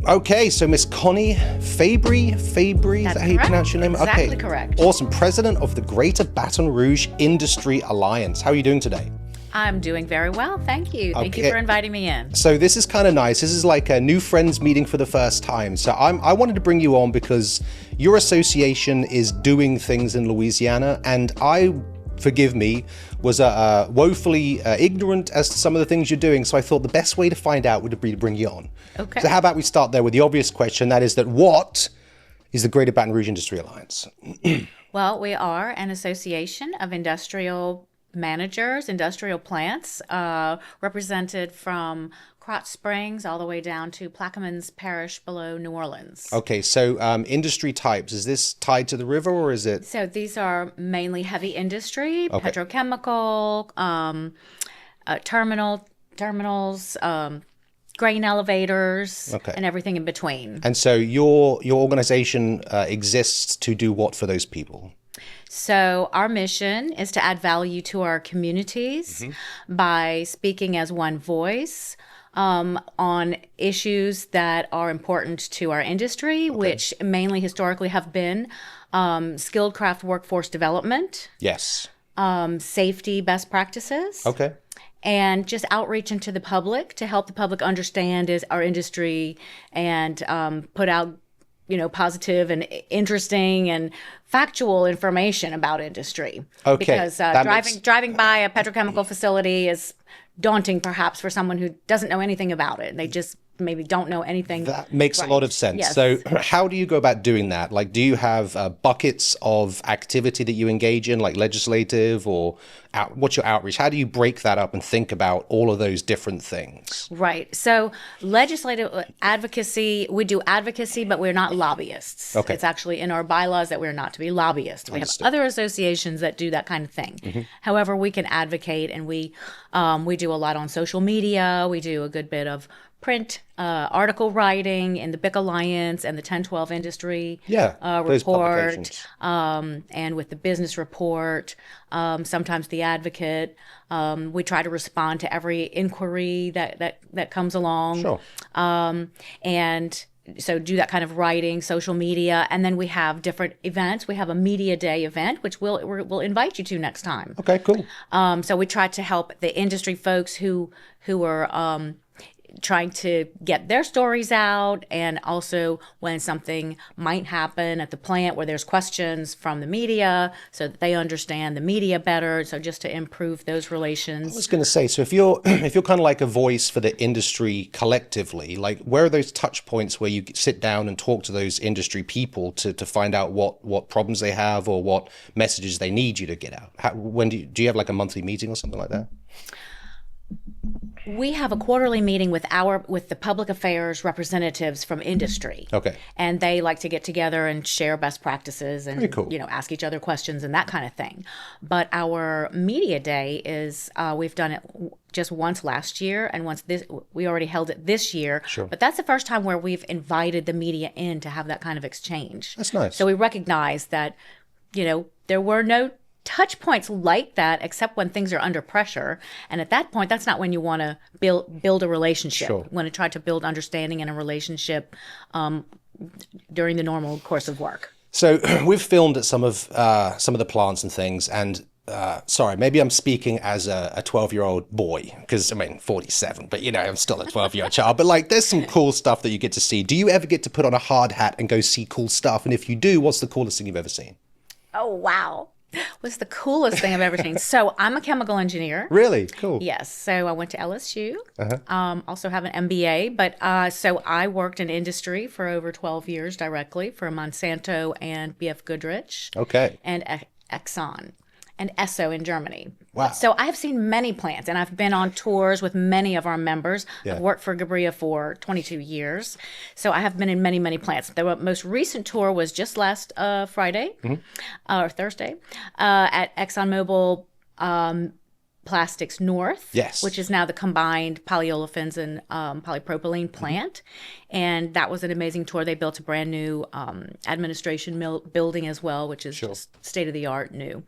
Okay, so Miss Connie Fabre, is that how you pronounce your name? Exactly Okay, correct. Awesome. President of the Greater Baton Rouge Industry Alliance. How are you doing today? I'm doing very well, thank you. Thank you Okay. for inviting me in. So this is kind of nice. This is like a new friends meeting for the first time. So I wanted to bring you on because your association is doing things in Louisiana, and forgive me, was woefully ignorant as to some of the things you're doing. So I thought the best way to find out would be to bring you on. Okay. So how about we start there with the obvious question, that is that what is the Greater Baton Rouge Industry Alliance? Well, we are an association of industrial managers, industrial plants, represented from Krotz Springs all the way down to Plaquemines Parish below New Orleans. Okay, so industry types, is this tied to the river or is it? So these are mainly heavy industry, Okay. petrochemical, terminals, grain elevators, Okay. and everything in between. And so your organization exists to do what for those people? So our mission is to add value to our communities by speaking as one voice on issues that are important to our industry, which mainly historically have been skilled craft workforce development, Yes. safety best practices, Okay. and just outreach into the public to help the public understand is our industry and put out positive and interesting and factual information about industry. Okay, Because that makes- driving by a petrochemical facility is daunting perhaps for someone who doesn't know anything about it. They just maybe don't know anything. That makes a lot of sense. Yes. So how do you go about doing that? Like, do you have buckets of activity that you engage in, like legislative or what's your outreach? How do you break that up and think about all of those different things? Right. So legislative advocacy, we do advocacy, but we're not lobbyists. Okay. It's actually in our bylaws that we're not to be lobbyists. We Understood. have other associations that do that kind of thing. However, we can advocate, and we do a lot on social media. We do a good bit of print article writing in the BIC Alliance and the 1012 Industry those report, publications. and with the business report, sometimes the Advocate. We try to respond to every inquiry that comes along. Sure. And so do that kind of writing, social media, and then we have different events. We have a media day event, which we'll invite you to next time. Okay, cool. So we try to help the industry folks who are trying to get their stories out, and also when something might happen at the plant where there's questions from the media so that they understand the media better, so just to improve those I relations. was going to say, so if you're kind of like a voice for the industry collectively, like where are those touch points where you sit down and talk to those industry people to find out what problems they have or what messages they need you to get out? When do you have like a monthly meeting or something like that? We have a quarterly meeting with the public affairs representatives from industry. Okay. And they like to get together and share best practices and Very cool. ask each other questions and that kind of thing. But our media day is we've done it just once last year, and we already held it this year. Sure. But that's the first time where we've invited the media in to have that kind of exchange. That's nice. So we recognize that there were no touch points like that except when things are under pressure, and at that point that's not when you want to build a relationship. Sure. You want to try to build understanding in a relationship during the normal course of work. So we've filmed at some of the plants and things, and sorry, maybe I'm speaking as a 12-year-old boy, because 47, but I'm still a 12-year-old child. But like, there's some cool stuff that you get to see. Do you ever get to put on a hard hat and go see cool stuff? And if you do, what's the coolest thing you've ever seen? Oh, wow. What's the coolest thing I've ever seen? So I'm a chemical engineer. Really? Cool. Yes. So I went to LSU. Also have an MBA. But so I worked in industry for over 12 years directly for Monsanto and BF Goodrich. Okay. And Exxon and Esso in Germany. Wow. So I have seen many plants, and I've been on tours with many of our members. Yeah. I've worked for Gabria for 22 years. So I have been in many, many plants. The most recent tour was just last Friday or Thursday at ExxonMobil Plastics North, Yes. which is now the combined polyolefins and polypropylene plant. And that was an amazing tour. They built a brand new administration building as well, which is just state of the art new.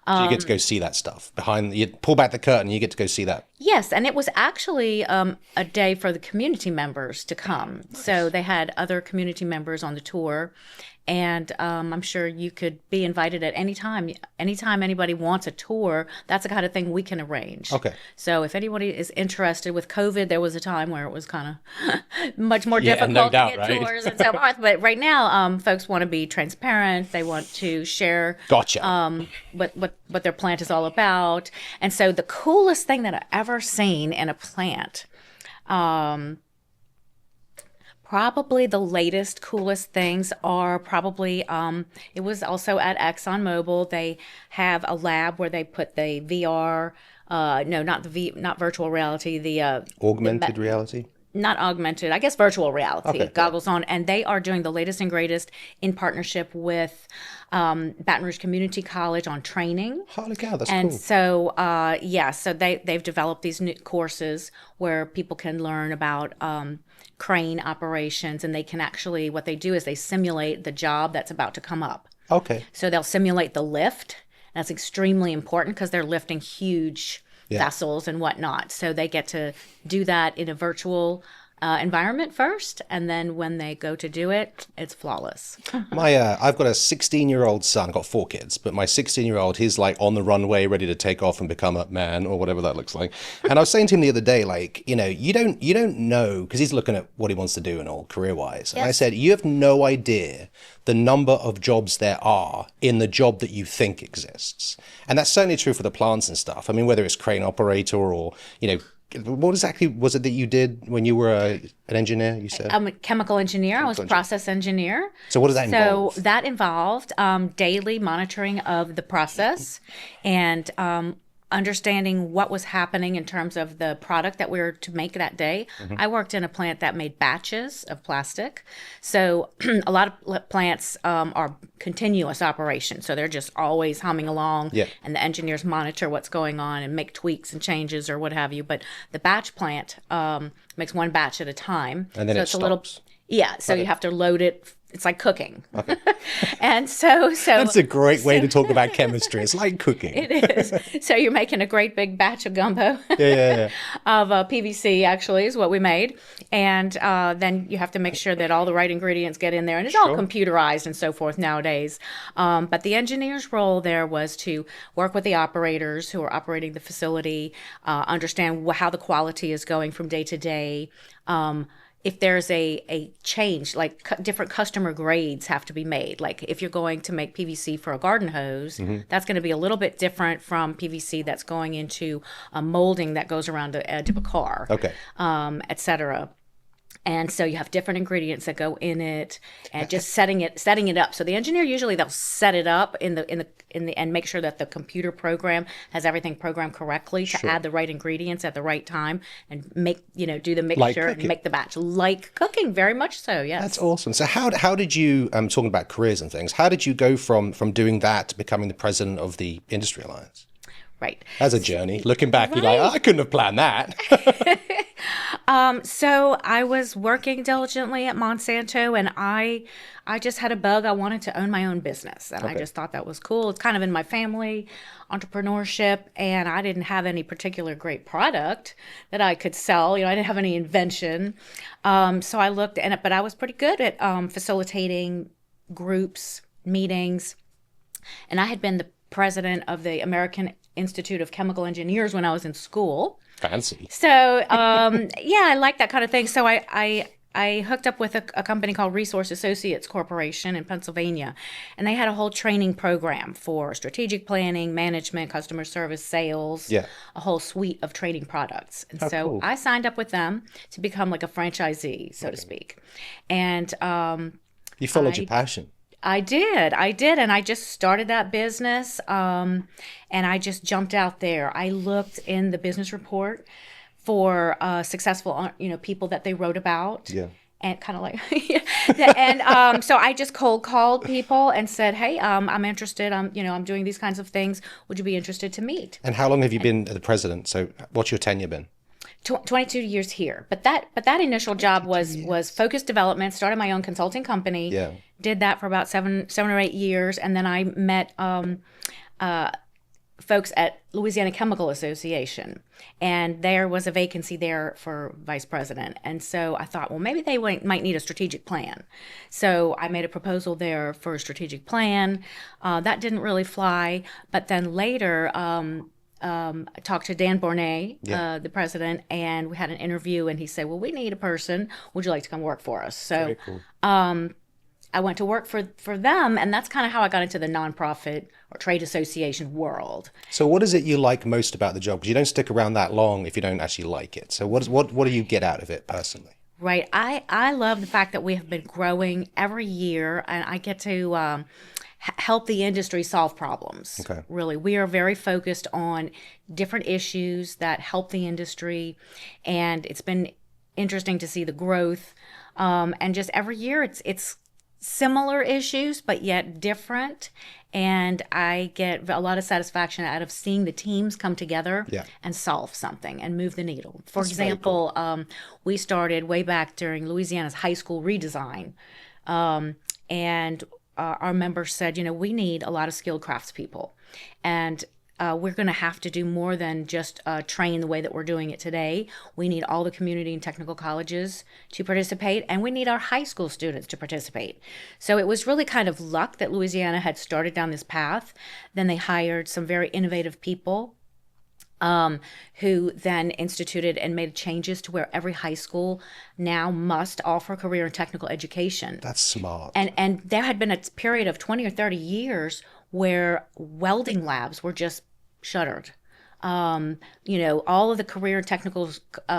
So you get to go see that stuff you pull back the curtain, you get to go see that Yes, and it was actually a day for the community members to come. Nice. So they had other community members on the tour, and I'm sure you could be invited at any time. Anytime anybody wants a tour, that's the kind of thing we can arrange. Okay. So if anybody is interested, with COVID, there was a time where it was kind of much more Yeah, difficult no doubt, to get right? tours and so forth. But right now, folks want to be transparent. They want to share Gotcha. what their plant is all about. And so the coolest thing that I ever seen in a plant, probably the latest coolest things are probably it was also at ExxonMobil. They have a lab where they put the VR, no, not virtual reality, the Augmented reality. not augmented, I guess virtual reality Okay, goggles on, and they are doing the latest and greatest in partnership with Baton Rouge Community College on training. Holy cow, that's And cool. so, so they've developed these new courses where people can learn about crane operations, and they can actually, what they do is they simulate the job that's about to come up. Okay. So they'll simulate the lift. That's extremely important because they're lifting huge vessels and whatnot. So they get to do that in a virtual environment first, and then when they go to do it, it's flawless. I've got a 16-year-old son. I've got 4 kids, but my 16-year-old, he's like on the runway, ready to take off and become a man or whatever that looks like. And I was saying to him the other day, like, you don't know, because he's looking at what he wants to do and all career-wise. And I said, you have no idea the number of jobs there are in the job that you think exists. And that's certainly true for the plants and stuff. I mean, whether it's crane operator or, what exactly was it that you did when you were an engineer, you said? I'm a chemical engineer. I was a process engineer. So what does that involve? So that involved daily monitoring of the process and understanding what was happening in terms of the product that we were to make that day. I worked in a plant that made batches of plastic. So a lot of plants are continuous operations. So they're just always humming along, and the engineers monitor what's going on and make tweaks and changes or what have you. But the batch plant makes one batch at a time. And then so it it's stops. so you have to load it. It's like cooking. Okay. And so that's a great way to talk about chemistry. It's like cooking. It is. So you're making a great big batch of gumbo. Yeah. Of PVC, actually, is what we made. And then you have to make sure that all the right ingredients get in there. And it's all computerized and so forth nowadays. But the engineer's role there was to work with the operators who are operating the facility, understand how the quality is going from day to day. If there's a change, like different customer grades have to be made. Like if you're going to make PVC for a garden hose, that's going to be a little bit different from PVC that's going into a molding that goes around the edge of a car, et cetera. And so you have different ingredients that go in it, and just setting it up. So the engineer usually they'll set it up in the and make sure that the computer program has everything programmed correctly to add the right ingredients at the right time and make do the mixture and make the batch like cooking. Very much so. Yes. That's awesome. So how did you talking about careers and things? How did you go from doing that to becoming the president of the Industry Alliance? Right. As a journey, looking back, you're like, I couldn't have planned that. So I was working diligently at Monsanto, and I just had a bug. I wanted to own my own business, and I just thought that was cool. It's kind of in my family, entrepreneurship, and I didn't have any particular great product that I could sell. I didn't have any invention. So I looked at it, but I was pretty good at facilitating groups, meetings, and I had been the president of the American Institute of Chemical Engineers when I was in school. Fancy. So, I like that kind of thing. So I hooked up with a company called Resource Associates Corporation in Pennsylvania, and they had a whole training program for strategic planning, management, customer service, sales, a whole suite of training products. And so I signed up with them to become like a franchisee, so to speak. And you followed your passion. I did. And I just started that business. And I just jumped out there. I looked in the business report for successful, people that they wrote about. Yeah. And kind of like, and so I just cold called people and said, hey, I'm interested. I'm doing these kinds of things. Would you be interested to meet? And how long have you been the president? So what's your tenure been? 22 years here. But that initial job was focused development, started my own consulting company. Did that for about seven or 8 years. And then I met folks at Louisiana Chemical Association, and there was a vacancy there for vice president. And so I thought, well, maybe they might need a strategic plan. So I made a proposal there for a strategic plan. That didn't really fly. But then later, I talked to Dan Bornay, the president, and we had an interview, and he said, well, we need a person. Would you like to come work for us? So Very cool. I went to work for them, and that's kind of how I got into the nonprofit or trade association world. So what is it you like most about the job? Because you don't stick around that long if you don't actually like it. So what do you get out of it personally? Right. I love the fact that we have been growing every year, and I get to help the industry solve problems. Okay. Really, we are very focused on different issues that help the industry, and it's been interesting to see the growth. And just every year, it's similar issues, but yet different. And I get a lot of satisfaction out of seeing the teams come together and solve something and move the needle. For example, we started way back during Louisiana's high school redesign. And our members said, we need a lot of skilled craftspeople. And we're going to have to do more than just train the way that we're doing it today. We need all the community and technical colleges to participate, and we need our high school students to participate. So it was really kind of luck that Louisiana had started down this path. Then they hired some very innovative people who then instituted and made changes to where every high school now must offer career and technical education. That's smart. And there had been a period of 20 or 30 years where welding labs were just shuttered. All of the career and technical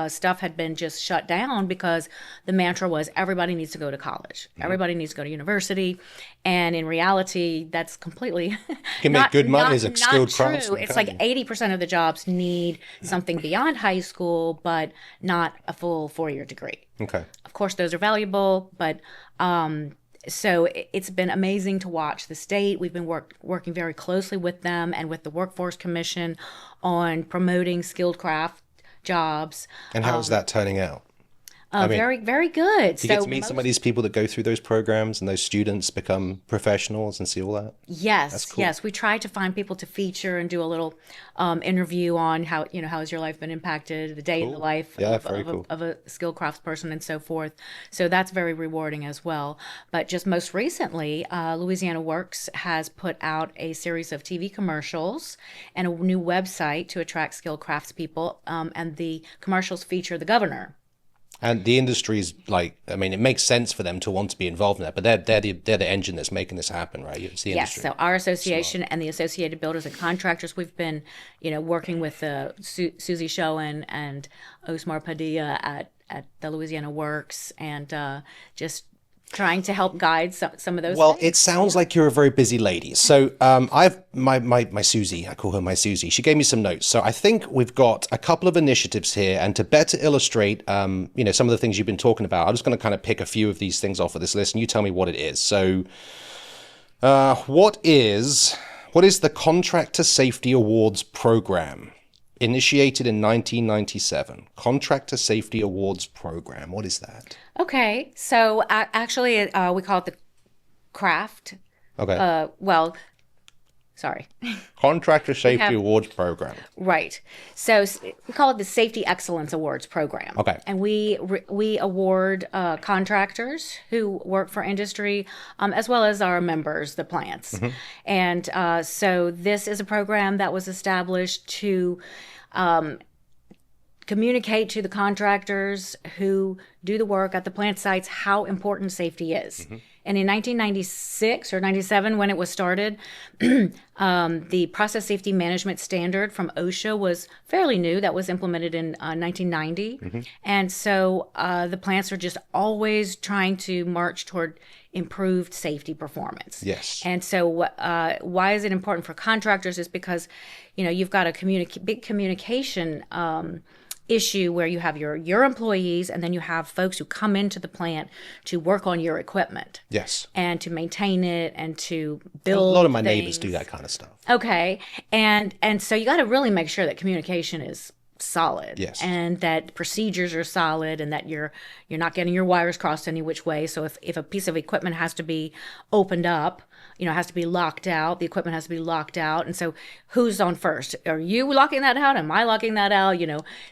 stuff had been just shut down because the mantra was everybody needs to go to college. Mm-hmm. Everybody needs to go to university. And in reality, that's completely you can make good money as a skilled craftsman. It's like 80% of the jobs need something beyond high school, but not a full 4-year degree. Okay. Of course, those are valuable, but so it's been amazing to watch the state. We've been working very closely with them and with the Workforce Commission on promoting skilled craft jobs. And how is that turning out? Very, very good. Do you get to meet some of these people that go through those programs and those students become professionals and see all that? Yes, That's cool. Yes. We try to find people to feature and do a little interview on how has your life been impacted, the day in the life of a skilled craftsperson and so forth. So that's very rewarding as well. But just most recently, Louisiana Works has put out a series of TV commercials and a new website to attract skilled craftspeople. And the commercials feature the governor. And the industry's it makes sense for them to want to be involved in that, but they're the engine that's making this happen, right? It's the industry. Yes, so our association and the Associated Builders and Contractors, we've been, working with Susie Schoen and Osmar Padilla at the Louisiana Works, and just trying to help guide some of those Well, things. it sounds like you're a very busy lady. So I've my Susie, I call her my Susie. She gave me some notes. So I think we've got a couple of initiatives here, and to better illustrate, some of the things you've been talking about, I'm just going to kind of pick a few of these things off of this list, and you tell me what it is. So what is the Contractor Safety Awards Program? Initiated in 1997. Contractor Safety Awards Program. What is that? Okay, so actually we call it the craft. Okay. Sorry. Contractor Safety Awards Program. Right. So we call it the Safety Excellence Awards Program. Okay. And we award contractors who work for industry, as well as our members, the plants. Mm-hmm. And so this is a program that was established to communicate to the contractors who do the work at the plant sites how important safety is. Mm-hmm. And in 1996 or 97, when it was started, the Process Safety Management Standard from OSHA was fairly new. That was implemented in 1990. Mm-hmm. And so the plants are just always trying to march toward improved safety performance. Yes. And so why is it important for contractors is because, you've got a big communication issue where you have your employees, and then you have folks who come into the plant to work on your equipment. Yes. And to maintain it and to build a lot of my things. neighbors do that kind of stuff. Okay. And so you got to really make sure that communication is solid, Yes. and that procedures are solid, and that you're not getting your wires crossed any which way. So if a piece of equipment has to be opened up, has to be locked out, the equipment has to be locked out. And so who's on first? Are you locking that out? Am I locking that out?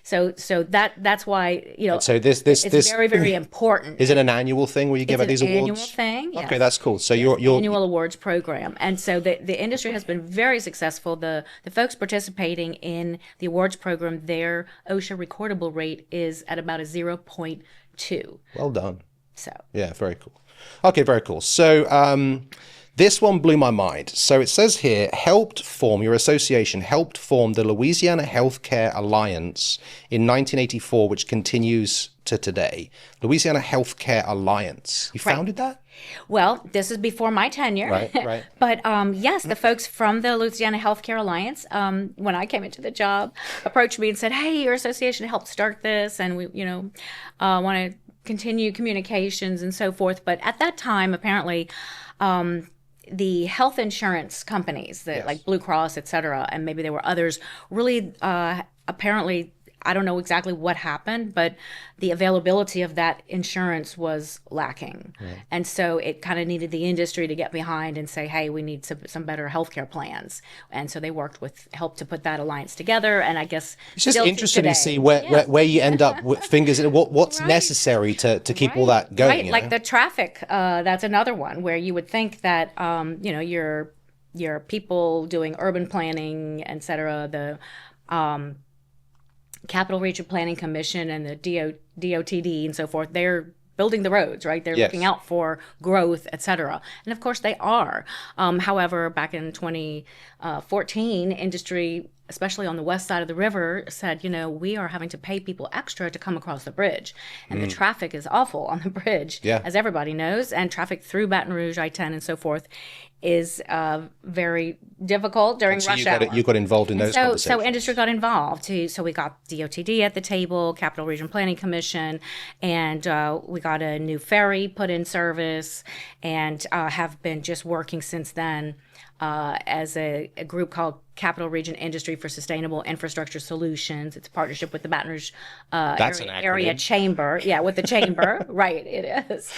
So that's why, So this it's very, very important. is it an annual thing where you give out these awards? Annual thing. Yes. Okay, that's cool. So Yes, you're annual awards program. And so the industry has been very successful. The folks participating in the awards program, their OSHA recordable rate is at about a 0.2. well done. So Yeah, very cool. Okay, very cool. So this one blew my mind. So it says here, your association helped form the Louisiana Healthcare Alliance in 1984, which continues to today. Louisiana Healthcare Alliance. You founded that? Well, this is before my tenure. Right. But yes, the folks from the Louisiana Healthcare Alliance, when I came into the job, approached me and said, "Hey, your association helped start this, and we, want to continue communications and so forth." But at that time, apparently, the health insurance companies, like Blue Cross, et cetera, and maybe there were others, really apparently, I don't know exactly what happened, but the availability of that insurance was lacking. Right. And so it kind of needed the industry to get behind and say, hey, we need some better healthcare plans. And so they helped to put that alliance together. And I guess it's just interesting to see where you end up with fingers in what's right. necessary to keep all that going. Right, like the traffic, that's another one where you would think that, your people doing urban planning, et cetera, the Capital Region Planning Commission and the DOTD and so forth, they're building the roads, right? They're looking out for growth, et cetera. And of course they are. However, back in 2014, industry, especially on the west side of the river, said, we are having to pay people extra to come across the bridge. And the traffic is awful on the bridge, as everybody knows. And traffic through Baton Rouge, I-10 and so forth is very difficult during rush hour. You got involved in those conversations. So industry got involved. So we got DOTD at the table, Capital Region Planning Commission, and we got a new ferry put in service, and have been just working since then as a group called Capital Region Industry for Sustainable Infrastructure Solutions. It's a partnership with the Baton Rouge area chamber. Yeah, with the chamber. Right, it is.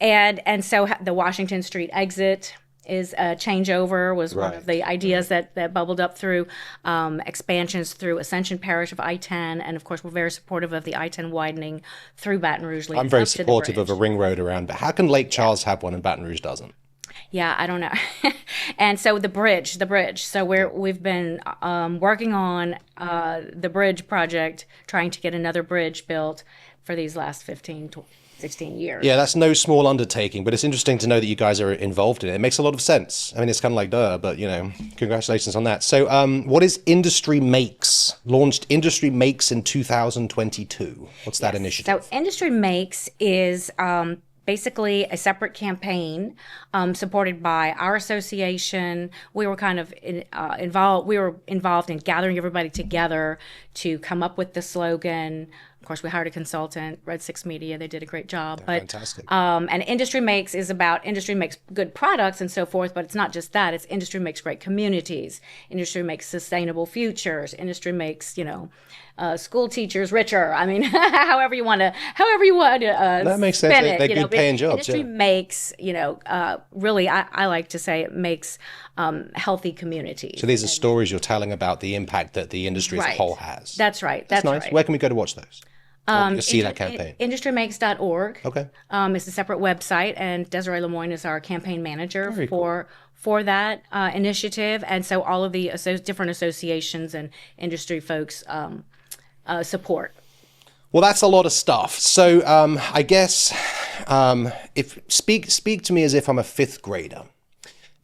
And so the Washington Street exit is a changeover, was one of the ideas that bubbled up through expansions through Ascension Parish of I-10. And of course, we're very supportive of the I-10 widening through Baton Rouge. I'm very supportive of a ring road around, but how can Lake Charles have one and Baton Rouge doesn't? Yeah, I don't know. And so the bridge. So we've been working on the bridge project, trying to get another bridge built for these last 16 years. Yeah, that's no small undertaking, but it's interesting to know that you guys are involved in it. It makes a lot of sense. I mean, it's kind of like duh, but congratulations on that. So what is Industry Makes? Launched Industry Makes in 2022. What's that initiative? So Industry Makes is basically a separate campaign supported by our association. We were kind of involved. We were involved in gathering everybody together to come up with the slogan. Of course, we hired a consultant, Red 6 Media. They did a great job. Fantastic. And Industry Makes is about industry makes good products and so forth, but it's not just that. It's industry makes great communities. Industry makes sustainable futures. Industry makes, school teachers richer. I mean, however you want to that makes sense. They're good paying jobs. Industry makes, really, I like to say it makes healthy communities. So these are stories you're telling about the impact that the industry as a whole has. That's right. That's nice. Right. Where can we go to watch those? You'll see that campaign. Industrymakes.org. Okay. It's a separate website, and Desiree Lemoyne is our campaign manager for that initiative. And so all of the different associations and industry folks support. Well, that's a lot of stuff. So I guess speak to me as if I'm a fifth grader.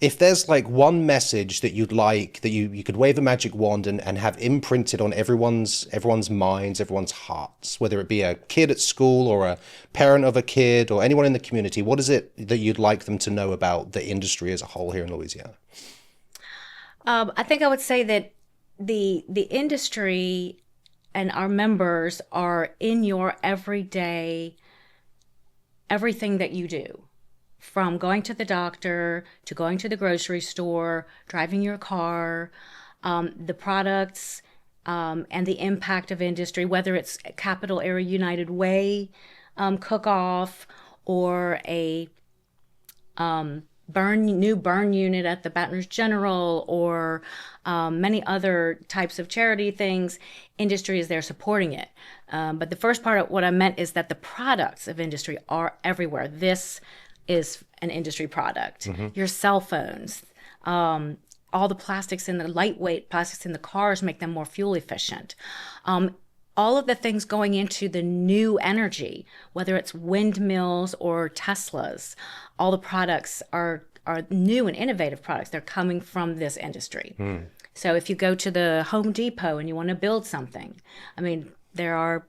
If there's like one message that you'd like, that you could wave a magic wand and have imprinted on everyone's minds, everyone's hearts, whether it be a kid at school or a parent of a kid or anyone in the community, what is it that you'd like them to know about the industry as a whole here in Louisiana? I think I would say that the industry and our members are in your everyday, everything that you do. From going to the doctor, to going to the grocery store, driving your car, the products and the impact of industry, whether it's Capital Area United Way cook-off or a new burn unit at the Baton Rouge General, or many other types of charity things. Industry is there supporting it. But the first part of what I meant is that the products of industry are everywhere. This is an industry product. Your cell phones, all the plastics in the lightweight plastics in the cars make them more fuel efficient. All of the things going into the new energy, whether it's windmills or Teslas, all the products are new and innovative products. They're coming from this industry. So if you go to the Home Depot and you want to build something, I mean, there are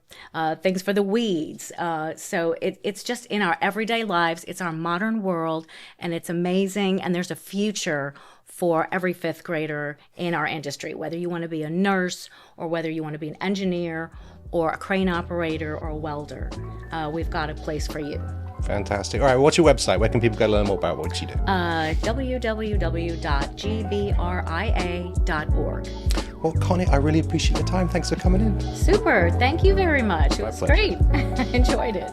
things for the weeds. So it's just in our everyday lives. It's our modern world, and it's amazing. And there's a future for every fifth grader in our industry, whether you want to be a nurse or whether you want to be an engineer or a crane operator or a welder. We've got a place for you. Fantastic. All right, what's your website? Where can people go to learn more about what you do? www.gbria.org. Well, Connie, I really appreciate your time. Thanks for coming in. Super. Thank you very much. It was great. Enjoyed it.